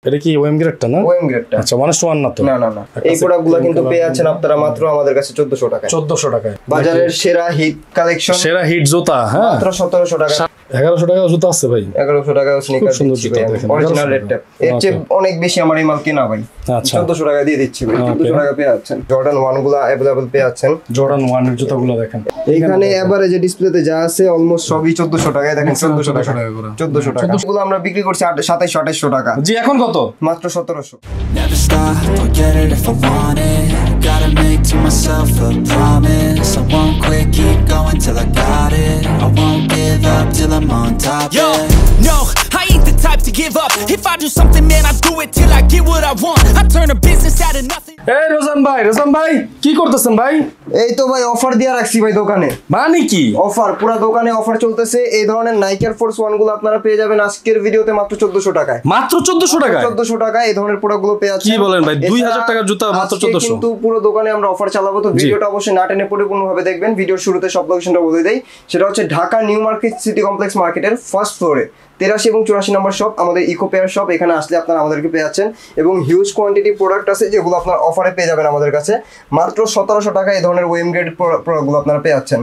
এটা কি ওএম গ্রেডটা না? ওএম গ্রেডটা। আচ্ছা 1:1 না তো? না না না, এই প্রোডাক্টগুলো কিন্তু পেয়ে যাচ্ছেন আপনারা মাত্র আমাদের কাছে 1400 টাকায়। 1400 টাকায় বাজারের সেরা হিট কালেকশন, সেরা হিট জুতা। হ্যাঁ মাত্র 1700 টাকা। 1100 টাকা জুতা আছে ভাই, 1100 টাকা স্নিকার দিচ্ছি ভাই, অরিজিনাল রেড ট্যাপ। এর চেয়ে অনেক বেশি আমার এই মাল কেনা ভাই। আচ্ছা 1400 টাকা দিয়ে দিচ্ছি ভাই, 1400 টাকা পেয়ে যাচ্ছেন। জর্ডান 1 গুলো अवेलेबल পেয়ে যাচ্ছেন। জর্ডান 1 এর জুতাগুলো দেখেন এখানে এভারেজ ডিসপ্লেতে যা আছে অলমোস্ট সবই 1400 টাকায়। দেখেন 1400 টাকা করে, 1400 টাকা। এগুলো আমরা বিক্রি করছি 2700-2800 টাকা। জি এখন কত? মাত্র 1700। Never stop, I'll get it if I want it. Gotta make to myself a promise. I won't quit, keep going till I got it. I won't give up till I'm on top. Yo, no, I ain't the type to give up. If I do something, man, I do it till I get what I want. I turn a business out of nothing. এই রোজান ভাই কি করতেছেন ভাই? এই তো ভাই offer দিয়ে রাখছি ভাই দোকানে। মানে কি অফার? পুরো দোকানে অফার চলতেছে। এই ধরনের নাইকি এয়ার ফোর্স 1 গুলো আপনারা পেয়ে যাবেন আজকের ভিডিওতে মাত্র 1400 টাকায়। মাত্র 1400 টাকায়? 1400 টাকায় এই ধরনের প্রোডাক্টগুলো পেয়ে যাচ্ছেন। কি বলেন ভাই, 2000 টাকার জুতা মাত্র 1400? কিন্তু পুরো দোকানে আমরা অফার চালাবো, তো ভিডিওটা অবশ্যই না টেনে পরিপূর্ণভাবে দেখবেন। ভিডিওর শুরুতে সব লোকেশনটা বলে দেই, সেটা হচ্ছে Dhaka new market city complex মার্কেটের ফার্স্ট ফ্লোরে 83 এবং 84 নম্বর শপ, আমাদের ইকো পেয়ার শপ। এখানে আসলে আপনারা আমাদেরকে পেয়ে যাচ্ছেন এবং হিউজ কোয়ান্টিটি প্রোডাক্ট আছে যেগুলো আপনার অফারে পেয়ে যাবেন আমাদের কাছে। মাত্র 1700 টাকায় এই ধরনের ওএম গ্রেড প্রোডাক্টগুলো আপনারা পেয়ে যাচ্ছেন।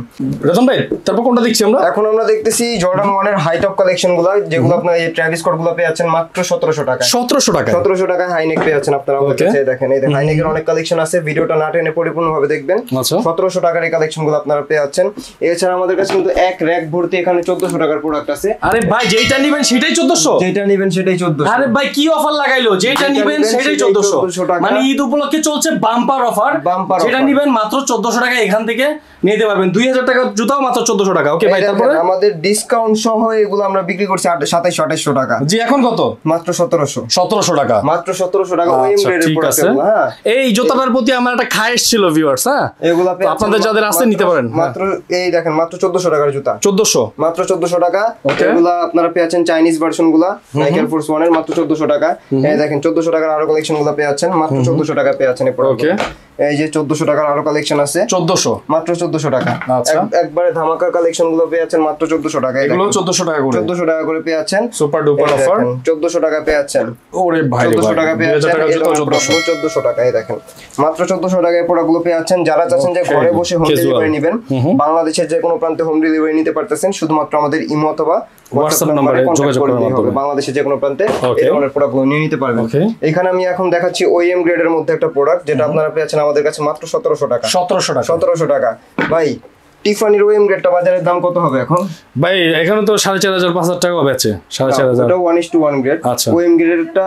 রতন ভাই তারপর কোনটা দেখছি আমরা? এখন আমরা দেখতেছি জর্ডান 1 এর হাই টপ কালেকশনগুলো, যেগুলো আপনারা এই ট্রাভিস স্কটগুলো পেয়ে যাচ্ছেন মাত্র 1700 টাকায়। 1700 টাকায়? 1700 টাকায় হাইনেক পেয়ে যাচ্ছেন আপনারা আমাদের কাছে। দেখেন এই দেখেন হাইনেকের অনেক কালেকশন আছে, ভিডিওটা না টেনে পরিপূর্ণভাবে দেখবেন। 1700 টাকার এই কালেকশনগুলো আপনারা পেয়ে যাচ্ছেন। এছাড়া আমাদের কাছে কিন্তু এক র‍্যাক ভর্তি এখানে 1400 টাকার প্রোডাক্ট আছে। আরে ভাই যেটা নেবেন সেটাই 1400? যেটা নেবেন সেটাই 1400। আরে ভাই কি অফার লাগাইলো, যেটা নেবেন সেটাই 1400 টাকা। মানে ঈদ উপলক্ষে চলছে বাম্পার অফার। যেটা নেবেন মাত্র 1400 টাকা এখান থেকে নিতে পারবেন। 2000 টাকার জুতাও মাত্র 1400 টাকা। ওকে ভাই তারপরে আমাদের ডিসকাউন্ট সহ এগুলো আমরা বিক্রি করছি 2700-2800 টাকা। জি এখন কত? মাত্র 1700 টাকা। মাত্র 1700 টাকা ওএম গ্রেডের প্রোডাক্ট। হ্যাঁ এই জুতাটার প্রতি আমার একটা খায়েশ ছিল ভিউয়ার্স। হ্যাঁ এগুলো আপনাদের যাদের আছে নিতে পারেন। মাত্র এই দেখেন মাত্র 1400 টাকার জুতা। 1400 মাত্র 1400 টাকা। এগুলো আপনারা পেয়ে যাচ্ছেন চাইনিজ ভার্সনগুলো নাইকি এয়ার ফোর্স 1 এর মাত্র 1400 টাকা। এই দেখেন 1400 টাকার আরো কালেকশনগুলো পেয়ে যাচ্ছেন মাত্র 1400 টাকা পেয়ে যাচ্ছেন এই প্রোডাক্ট। এই যে 1400 টাকার আরো কালেকশন আছে। 1400 মাত্র 1400 টাকা। একবারে ধামাকা কালেকশনগুলো পেয়ে যাচ্ছেন মাত্র 1400 টাকা। এগুলো 1400 টাকা করে 1400 টাকা করে পেয়ে যাচ্ছেন। সুপার ডুপার অফার 1400 টাকা পেয়ে যাচ্ছেন। ওরে ভাই 1400 টাকা পেয়ে যাচ্ছেন। 1400 টাকা। এই দেখেন মাত্র 1400 টাকায় প্রোডাক্টগুলো পেয়ে যাচ্ছেন। যারা চাচ্ছেন যে ঘরে বসে হোম ডেলিভারি নেবেন, বাংলাদেশের যে কোনো প্রান্তে হোম ডেলিভারি নিতে পারতেছেন, শুধুমাত্র আমাদের ইমো অথবা হোয়াটসঅ্যাপ নম্বরে যোগাযোগ করলে হবে। বাংলাদেশের যে কোনো প্রান্তে এই ধরনের প্রোডাক্টগুলো নিয়ে নিতে পারবেন। এখানে আমি এখন দেখাচ্ছি ওএম গ্রেডের মধ্যে একটা প্রোডাক্ট, যেটা আপনারা পেয়েছেন আমাদের কাছে মাত্র 1700 টাকা। 1700 টাকা ভাই। টিফানির ওএম গ্রেডটা বাজারের দাম কত হবে এখন ভাই? এখানে তো 4500-5000 টাকা বেচে। 4500 এটা 1:1 গ্রেড। ওএম গ্রেডটা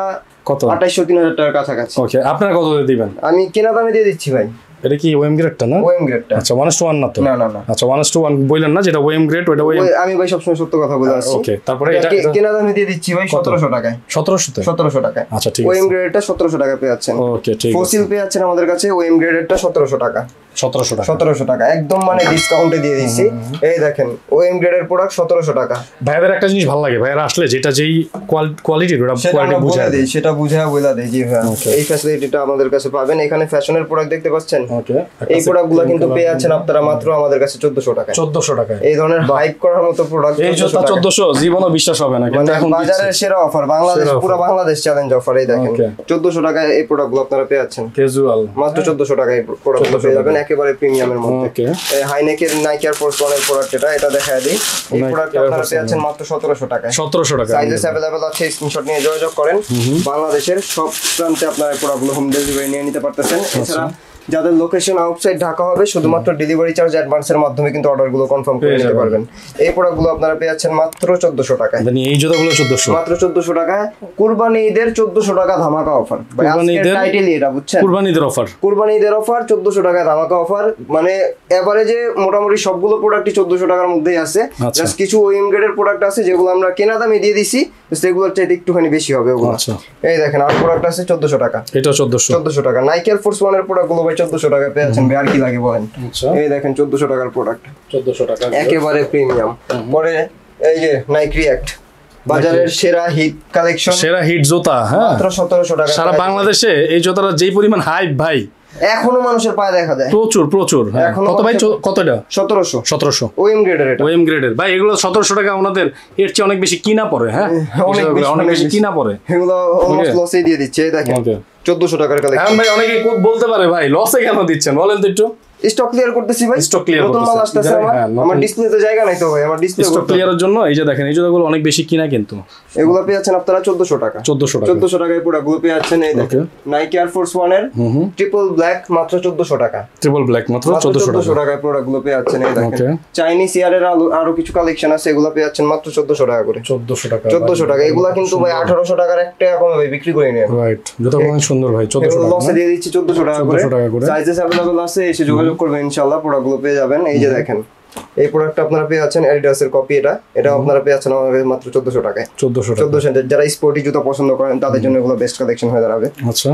কত? 2800-3000 টাকার কাছাকাছি। ওকে আপনারা কত দিয়ে দিবেন? আমি কেনা দামে দিয়ে দিচ্ছি ভাই। এটা কি ওএম গ্রেডটা না? ওএম গ্রেডটা। আচ্ছা 1:1 না তো? না না না। আচ্ছা 1:1 বললেন না, যেটা ওএম গ্রেড ওটা ওএম। আমি ভাই সবসময় সত্য কথা বলে আসছি। ওকে তারপরে এটা কেনা দামে দিয়ে দিচ্ছি ভাই 1700 টাকায়। 1700 টাকায়। আচ্ছা ঠিক আছে। ওএম গ্রেডটা 1700 টাকা পেয়ে যাচ্ছেন। ওকে ঠিক আছে। ফসিল পেয়ে যাচ্ছেন আমাদের কাছে ওএম গ্রেডেরটা 1700 টাকা। 1700 টাকা একদম মানে ডিসকাউন্টে দিয়ে দিচ্ছি। এই দেখেন ওএম গ্রেডের প্রোডাক্ট 1700 টাকা। ভাইদের একটা জিনিস ভালো লাগে, ভাইরা আসলে যেটা যেই কোয়ালিটির ওটা কোয়ালিটি বুঝায় দেয়, সেটা বুঝায় বলে দেয়। জি ভাই এই ফ্যাসিলিটিটা আমাদের কাছে পাবেন। এখানে ফ্যাশনের প্রোডাক্ট দেখতে পাচ্ছেন। ওকে এই প্রোডাক্টগুলো কিন্তু পেয়ে যাচ্ছেন আপনারা মাত্র আমাদের কাছে 1400 টাকায়। 1400 টাকায় এই ধরনের হাইপ করার মতো প্রোডাক্ট। এই জুতা 1400 জীবনে বিশ্বাস হবে না, কিন্তু এখন বাজারের সেরা অফার, বাংলাদেশ পুরো বাংলাদেশ চ্যালেঞ্জ অফার। এই দেখেন 1400 টাকায় এই প্রোডাক্টগুলো আপনারা পেয়ে যাচ্ছেন। ক্যাজুয়াল মাত্র 1400 টাকায় প্রোডাক্টগুলো পেয়ে যাবেন একেবারে প্রিমিয়ামের মধ্যে। হাইনেকের নাইকি এয়ার ফোর্স 1 এর প্রোডাক্ট এটা দেখায় দিই। এই প্রোডাক্ট আপনারা পেয়ে যাচ্ছেন মাত্র 1700 টাকায়। 1700 টাকা। সাইজেস अवेलेबल আছে, স্ক্রিনশট নিয়ে যোগাযোগ করেন। বাংলাদেশের সব প্রান্তে আপনারা এই প্রোডাক্টগুলো হোম ডেলিভারি নিয়ে নিতে পারতেছেন। এছাড়া যাদের লোকেশন আউটসাইড ঢাকা হবে, শুধুমাত্র ডেলিভারি চার্জ অ্যাডভান্সের মাধ্যমে কিন্তু অর্ডারগুলো কনফার্ম করে নিতে পারবেন। এই প্রোডাক্টগুলো আপনারা পেয়ে যাচ্ছেন মাত্র 1400 টাকায়। মানে এই জুতাগুলো 1400 মাত্র 1400 টাকায়। কুরবানি ঈদের 1400 টাকা ধামাকা অফার। কুরবানি ঈদের টাইটেলই এটা বুঝছেন, কুরবানি ঈদের অফার। কুরবানি ঈদের অফার 1400 টাকায় ধামাকা অফার। মানে এভারেজে মোটামুটি সবগুলো প্রোডাক্টই 1400 টাকার মধ্যেই আছে। জাস্ট কিছু ওএম গ্রেডের প্রোডাক্ট আছে যেগুলো আমরা কেনা দামে দিয়ে দিছি, সেগুলোর চাইতে একটুখানি বেশি হবে ওগুলো। এই দেখেন আর প্রোডাক্ট আছে 1400 টাকা। এটা 1400 টাকা। নাইকি এয়ার ফোর্স 1 এর প্রোডাক্টগুলো ভাই 1400 টাকা পেয়ে যাচ্ছেন। আর কি লাগে বলেন? এই দেখেন 1400 টাকার প্রোডাক্ট, 1400 টাকা একেবারে প্রিমিয়াম। পরে এই যে নাইকি রিঅ্যাক্ট, বাজারের সেরা হিট কালেকশন, সেরা হিট জুতা। হ্যাঁ মাত্র 1700 টাকা। সারা বাংলাদেশে এই জুতার যেই পরিমাণ হাইপ ভাই, এখনো মানুষের পায়ে দেখা যায় প্রচুর প্রচুর। কত ভাই কতটা? 1700 ওএম গ্রেডের। এটা ওএম গ্রেডের ভাই, এগুলো 1700 টাকা আমাদের এর চেয়ে অনেক বেশি কিনা পড়ে। হ্যাঁ অনেক বেশি কিনা পড়ে, এগুলো অলমোস্ট লসে দিয়ে দিচ্ছে। এই দেখেন 1400 টাকার কালেকশন। হ্যাঁ ভাই অনেকে বলতে পারে ভাই লসে কেন দিচ্ছেন বলেন তো একটু। স্টক ক্লিয়ার করতেছি ভাই, স্টক ক্লিয়ার নতুন মাল আসতেছে। আমার ডিসপ্লেতে জায়গা নাই তো ভাই, আমার ডিসপ্লে স্টক ক্লিয়ারের জন্য এই যে দেখেন এই জুতাগুলো অনেক বেশি কিনা, কিন্তু এগুলো পেয়ে যাচ্ছেন আপনারা 1400 টাকা। 1400 টাকায় প্রোডাক্টগুলো পেয়ে যাচ্ছেন। এই দেখেন নাইকি এয়ার ফোর্স 1 এর ট্রিপল ব্ল্যাক মাত্র 1400 টাকা। ট্রিপল ব্ল্যাক মাত্র 1400 টাকায় প্রোডাক্টগুলো পেয়ে যাচ্ছেন। এই দেখেন চাইনিজ ইয়ারের আরো কিছু কালেকশন আছে, এগুলো পেয়ে যাচ্ছেন মাত্র 1400 টাকা করে। 1400 টাকা। এগুলো কিন্তু ভাই 1800 টাকার একটা কমে ভাই বিক্রি করে নেন। রাইট, জুতাগুলো অনেক সুন্দর ভাই। 1400 টাকা লসে দিয়ে দিচ্ছি 1400 টাকা করে। সাইজেস अवेलेबल আছে, এসে যোগাযোগ করবেন ইনশাআল্লাহ, প্রোডাক্টগুলো পেয়ে যাবেন। এই যে দেখেন এই প্রোডাক্টটা আপনারা পেয়ে যাচ্ছেন অ্যাডিডাস এর কপি। এটা আপনারা পেয়ে যাচ্ছেন আমাদের মাত্র 1400 টাকায়। 1400 যারা স্পোর্টি জুতা পছন্দ করেন তাদের জন্য এগুলো বেস্ট কালেকশন হয়ে দাঁড়াবে। আচ্ছা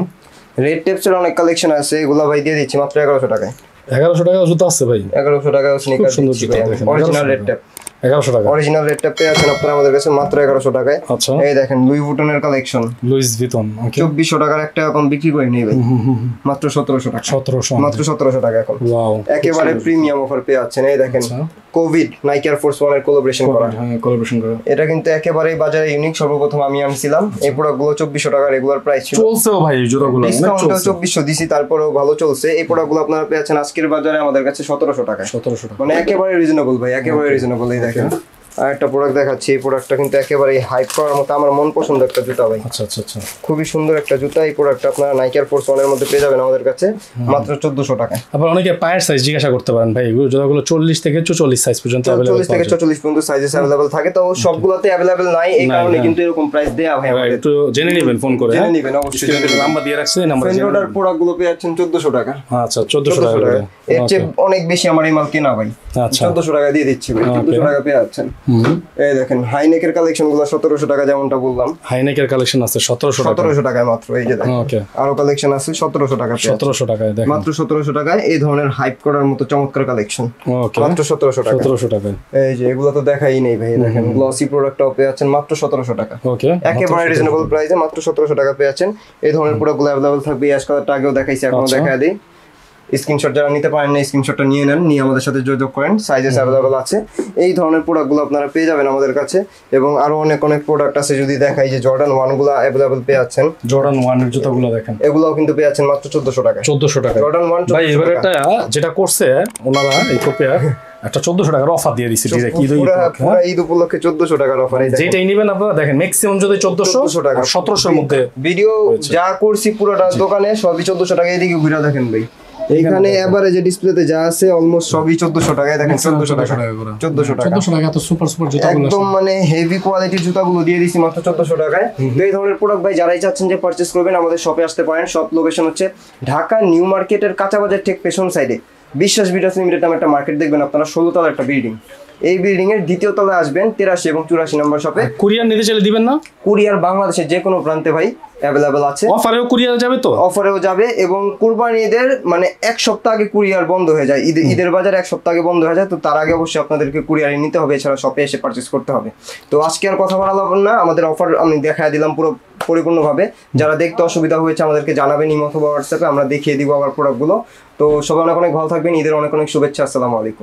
রেড টেপসের অনেক কালেকশন আছে, এগুলো ভাই দিয়ে দিচ্ছি মাত্র 1100 টাকায়। 1100 টাকা জুতা আছে ভাই, 1100 টাকায় স্নিকার দিচ্ছি ভাই। অরিজিনাল রেড টেপ 1100 টাকা। অরিজিনাল রেড টেপ পেয়ে যাচ্ছেন আপনারা আমাদের কাছে মাত্র 1100 টাকায়। আচ্ছা এই দেখেন লুই ভুটনের কালেকশন, লুইস ভিতন 2400 টাকার একটা এখন বিক্রি করে নিই ভাই মাত্র 1700 টাকা। 1700 মাত্র 1700 টাকা এখন। ওয়াও, একেবারে প্রিমিয়াম অফার পেয়ে যাচ্ছেন। এই দেখেন কোভিড নাইকি এয়ার ফোর্স 1 এর কোলাবোরেশন করা। হ্যাঁ কোলাবোরেশন করা। এটা কিন্তু একেবারেই বাজারে ইউনিক, সর্বপ্রথম আমি আনছিলাম। এই প্রোডাক্টগুলো 2400 টাকা রেগুলার প্রাইস ছিল। চলছেও ভাই জুতাগুলো অনেক চলছে। 2400 দিছি, তারপরেও ভালো চলছে। এই প্রোডাক্টগুলো আপনারা পেয়েছেন আজকের বাজারে আমাদের কাছে 1700 টাকা। 1700 টাকা মানে একেবারে রিজনেবল ভাই, একেবারে রিজনেবল। এই দেখেন আর একটা প্রোডাক্ট দেখাচ্ছি। এই প্রোডাক্টটা কিন্তু একেবারে হাইপ করার মতো, আমার মন পছন্দ একটা জুতা ভাই। আচ্ছা আচ্ছা আচ্ছা, খুবই সুন্দর একটা জুতা। এই প্রোডাক্টটা আপনারা নাইকি এয়ার ফোর্স 1 এর মধ্যে পেয়ে যাবেন আমাদের কাছে মাত্র 1400 টাকা। আবার অনেকে পায়ের সাইজ জিজ্ঞাসা করতে পারেন ভাই, এগুলো জুতাগুলো 40 থেকে 44 সাইজ পর্যন্ত अवेलेबल 40 থেকে 44 পর্যন্ত সাইজেস अवेलेबल থাকে। তো সবগুলোতে अवेलेबल নাই, এই কারণে কিন্তু এরকম প্রাইস দেয়া ভাই আমাদের। একটু জেনে নেবেন ফোন করে। জেনে নেবেন অবশ্যই, নাম্বার দিয়ে রাখছি, এই নাম্বারে জেনে ফেন্ডার প্রোডাক্টগুলো পেয়ে যাচ্ছেন 1400 টাকা। আচ্ছা 1400 টাকা করে। এর চেয়ে অনেক বেশি আমার এই মাল কেনা ভাই। আচ্ছা 1400 টাকা দিয়ে দিচ্ছি ভাই। 1400 টাকা পেয়ে যাচ্ছেন। এই দেখেন হাইনেকের কালেকশনগুলো 1700 টাকা, যেমনটা বললাম। হাইনেকের কালেকশন আছে 1700 টাকায় মাত্র। এই যে দেখেন ওকে, আরো কালেকশন আছে 1700 টাকা। 1700 টাকায় দেখেন মাত্র 1700 টাকায় এই ধরনের হাইপ করার মতো চমৎকার কালেকশন। ওকে মাত্র 1700 টাকা। 1700 টাকায়। এই যে এগুলো তো দেখাই নেই ভাই। দেখেন গ্লসি প্রোডাক্টটাও পেয়ে যাচ্ছেন মাত্র 1700 টাকা। ওকে একেবারে রিজনেবল প্রাইসে মাত্র 1700 টাকা পেয়ে যাচ্ছেন। এই ধরনের প্রোডাক্টগুলো अवेलेबल থাকবে। এই কালারটা আগেও দেখাইছি, এখনো দেখায় দিই। স্ক্রিনশট যারা নিতে পারেন না, স্ক্রিনশটটা নিয়ে নেন, নিয়ে আমাদের সাথে যোগাযোগ করেন। সাইজেস अवेलेबल আছে। এই ধরনের প্রোডাক্টগুলো আপনারা পেয়ে যাবেন আমাদের কাছে। এবং আরো অনেক প্রোডাক্ট আছে, যদি দেখাই যে জর্ডান 1 গুলো अवेलेबल পেয়ে যাচ্ছেন। জর্ডান 1 এর জুতাগুলো দেখেন, এগুলোও কিন্তু পেয়ে যাচ্ছেন মাত্র 1400 টাকা। 1400 টাকা জর্ডান 1 ভাই। এবার একটা যেটা করছে ওনারা এই কোপিয়া একটা 1400 টাকার অফার দিয়ে দিছে ডিরেক্ট ঈদ উপলক্ষে 1400 টাকার অফার। যেটাই নেবেন আপনারা দেখেন ম্যাক্সিমাম যদি 1400 টাকা 1700 এর মধ্যে ভিডিও যা করছি পুরোটা দোকানে সবই 1400 টাকা। এদিকে ঘুরে দেখেন ভাই, এখানে এভারেজে ডিসপ্লেতে যা আছে অলমোস্ট সবই 1400 টাকায়। দেখেন 1400 টাকা 1400 টাকা এত সুপার সুপার জুতাগুলো একদম মানে হেভি কোয়ালিটির জুতাগুলো দিয়ে দিছি মাত্র 1400 টাকায়। এই ধরনের প্রোডাক্ট ভাই যারাই চাচ্ছেন যে পারচেজ করবেন আমাদের শপে আসতে পারেন। শপ লোকেশন হচ্ছে ঢাকা নিউ মার্কেটের কাঁচা বাজার ঠিক পেছন সাইডে বিশ্বাস বিটাস লিমিটেড নামে একটা মার্কেট দেখবেন আপনারা, 16 তলার একটা বিল্ডিং। এই বিল্ডিং এর দ্বিতীয় তলায় আসবেন 83 এবং 84 নম্বর শপে। কুরিয়ার নিতে চাইলে দিবেন না? কুরিয়ার বাংলাদেশের যে কোনো প্রান্তে ভাই अवेलेबल আছে। অফারেও কুরিয়ার যাবে তো? অফারেও যাবে। এবং কুরবানি ঈদের মানে এক সপ্তাহ আগে কুরিয়ার বন্ধ হয়ে যায়। ঈদের বাজার এক সপ্তাহ আগে বন্ধ হয়ে যায়। তো তার আগে অবশ্যই আপনাদেরকে কুরিয়ারে নিতে হবে, এছাড়া শপে এসে পারচেজ করতে হবে। তো আজকে আর কথা বলা হবে না, আমাদের অফার আমি দেখায় দিলাম পুরো পরিপূর্ণভাবে। যারা দেখতে অসুবিধা হয়েছে আমাদেরকে জানাবেন ইমো অথবা হোয়াটসঅ্যাপে, আমরা দেখিয়ে দিব আবার প্রোডাক্টগুলো। তো সবাই অনেক অনেক ভালো থাকবেন। ঈদের অনেক অনেক শুভেচ্ছা। আসসালামু আলাইকুম।